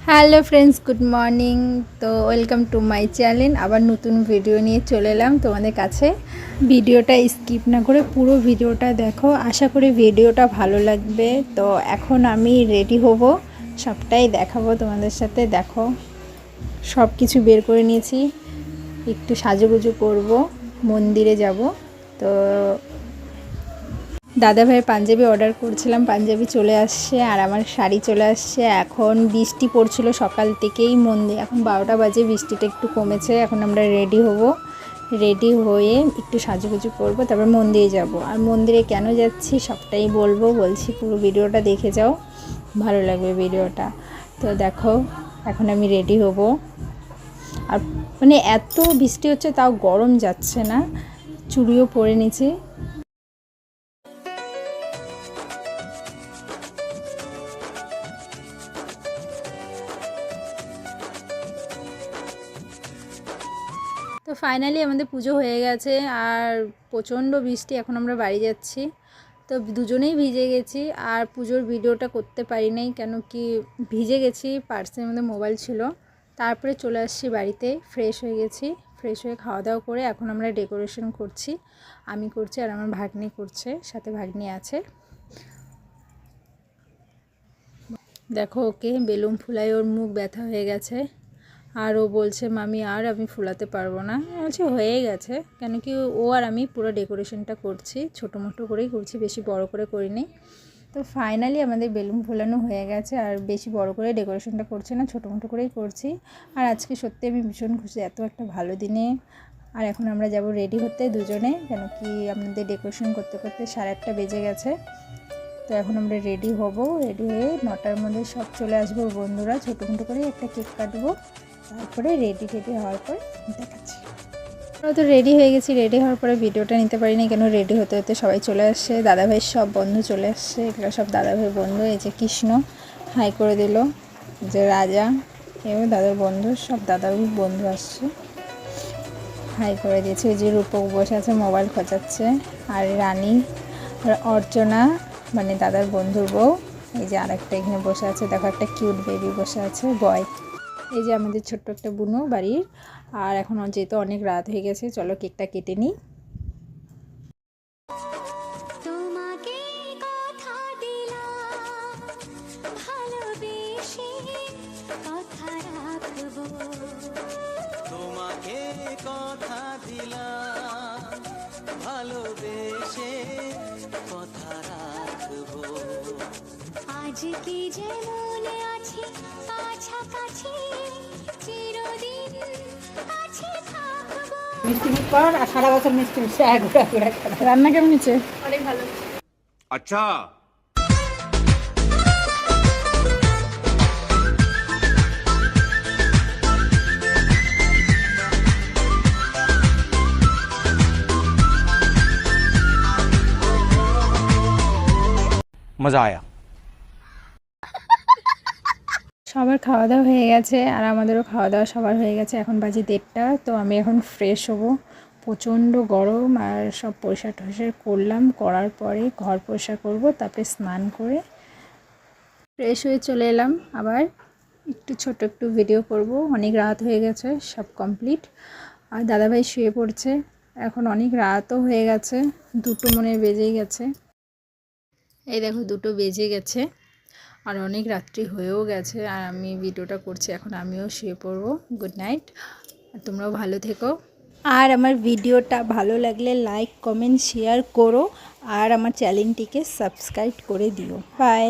Hello friends, good morning. তো welcome to my channel. আবার নতুন ভিডিও নিয়ে চলে এলাম তোমাদের কাছে। ভিডিওটা স্কিপ না করে পুরো ভিডিওটা দেখো, আশা করি ভিডিওটা ভালো লাগবে। তো এখন আমি রেডি হব, সবটাই দেখাবো তোমাদের সাথে। দেখো সব কিছু বের করে নিয়েছি, একটু সাজুগুজু করব, মন্দিরে যাব। তো দাদা ভাইয়ের পাঞ্জাবি অর্ডার করছিলাম, পাঞ্জাবি চলে আসছে, আর আমার শাড়ি চলে আসছে। এখন বৃষ্টি পড়ছিল সকাল থেকেই, মন্দির এখন 12টা বাজে, বৃষ্টিটা একটু কমেছে। এখন আমরা রেডি হব, রেডি হয়ে একটু সাজুগুজু করব, তারপর মন্দিরে যাব। আর মন্দিরে কেন যাচ্ছি সবটাই বলছি, পুরো ভিডিওটা দেখে যাও, ভালো লাগবে ভিডিওটা। তো দেখো এখন আমি রেডি হব, আর মানে এত বৃষ্টি হচ্ছে তাও গরম যাচ্ছে না, চুড়িও পরে নিয়েছি। তো ফাইনালি আমাদের পুজো হয়ে গেছে, আর প্রচণ্ড বৃষ্টি। এখন আমরা বাড়ি যাচ্ছি। তো দুজনেই ভিজে গেছি, আর পুজোর ভিডিওটা করতে পারি নাই, কেন কি ভিজে গেছি, পার্সের মধ্যে মোবাইল ছিল। তারপরে চলে আসছি বাড়িতে, ফ্রেশ হয়ে গেছি। ফ্রেশ হয়ে খাওয়া দাওয়া করে এখন আমরা ডেকোরেশন করছি, আমি করছি আর আমার ভাগ্নি করছে, সাথে ভাগ্নি আছে। দেখো ওকে বেলুন ফুলাই, ওর মুখ ব্যথা হয়ে গেছে, আর ও বলছে মামি আর আমি ফুলাতে পারবো না। বলছে হয়ে গেছে, কেন কি ও আর আমি পুরো ডেকোরেশনটা করছি, ছোটো মোটো করেই করছি, বেশি বড় করে করিনি। তো ফাইনালি আমাদের বেলুন ফোলানো হয়ে গেছে, আর বেশি বড় করে ডেকোরেশনটা করছি না, ছোটো মোটো করেই করছি। আর আজকে সত্যি আমি ভীষণ খুশি, এত একটা ভালো দিনে। আর এখন আমরা যাব রেডি হতে দুজনে, কেন কি আমাদের ডেকোরেশন করতে করতে 8:30 বেজে গেছে। তো এখন আমরা রেডি হব, রেডি হয়ে 9টার মধ্যে সব চলে আসবো বন্ধুরা, ছোটো মোটো করে একটা কেক কাটবো, তারপরে রেডি হওয়ার পর দেখাচ্ছি। আমরা তো রেডি হয়ে গেছি, রেডি হওয়ার পরে ভিডিওটা নিতে পারিনি, কেন রেডি হতে হতে সবাই চলে আসছে, দাদাভাইয়ের সব বন্ধু চলে আসছে। এগুলো সব দাদাভাইয়ের বন্ধু। এই যে কৃষ্ণ হাই করে দিল, যে রাজা এবং দাদার বন্ধু, সব দাদার বন্ধু আসছে, হাই করে দিয়েছে। ওই যে রূপক বসে আছে মোবাইল খোঁচাচ্ছে, আর রানী অর্চনা মানে দাদার বন্ধুর বউ, এই যে আরেকটা এখানে বসে আছে, দেখো একটা কিউট বেবি বসে আছে, বয়। এই যে আমাদের ছোট্ট একটা বুনো বাড়ির। আর এখন যেহেতু অনেক রাত হয়ে গেছে, চলো কেকটা কেটে নিই। আজ কি যে মনে আছে কাছাকাছি, চিরদিন আছে থাকবো। মিষ্টি মুখ কর, আর সারা বছর মিষ্টি মিষ্টি ঘুরা ঘুরা খাওয়া। রান্না কেমন হচ্ছে? অনেক ভালো। अच्छा मज़ा आया। সবার খাওয়া দাওয়া হয়ে গেছে, আর আমাদেরও খাওয়া দাওয়া সবার হয়ে গেছে। এখন বাজে 1:30। তো আমি এখন ফ্রেশ হব, প্রচণ্ড গরম, আর সব পরিষ্কার টরিষ্কার করলাম, করার পরে ঘর পরিষ্কার করব, তারপরে স্নান করে ফ্রেশ হয়ে চলে এলাম। আবার একটু ভিডিও করব, অনেক রাত হয়ে গেছে, সব কমপ্লিট। আর দাদাভাই শুয়ে পড়ছে, এখন অনেক রাতও হয়ে গেছে, 2টো মনে বেজেই গেছে। এই দেখো 2টো বেজে গেছে, আর অনেক রাত্রি হয়েও গেছে, আর আমি ভিডিওটা করছি, এখন আমিও শুয়ে পড়বো। গুড নাইট, আর তোমরাও ভালো থেকো। আর আমার ভিডিওটা ভালো লাগলে লাইক কমেন্ট শেয়ার করো, আর আমার চ্যানেলটিকে সাবস্ক্রাইব করে দিও। বাই।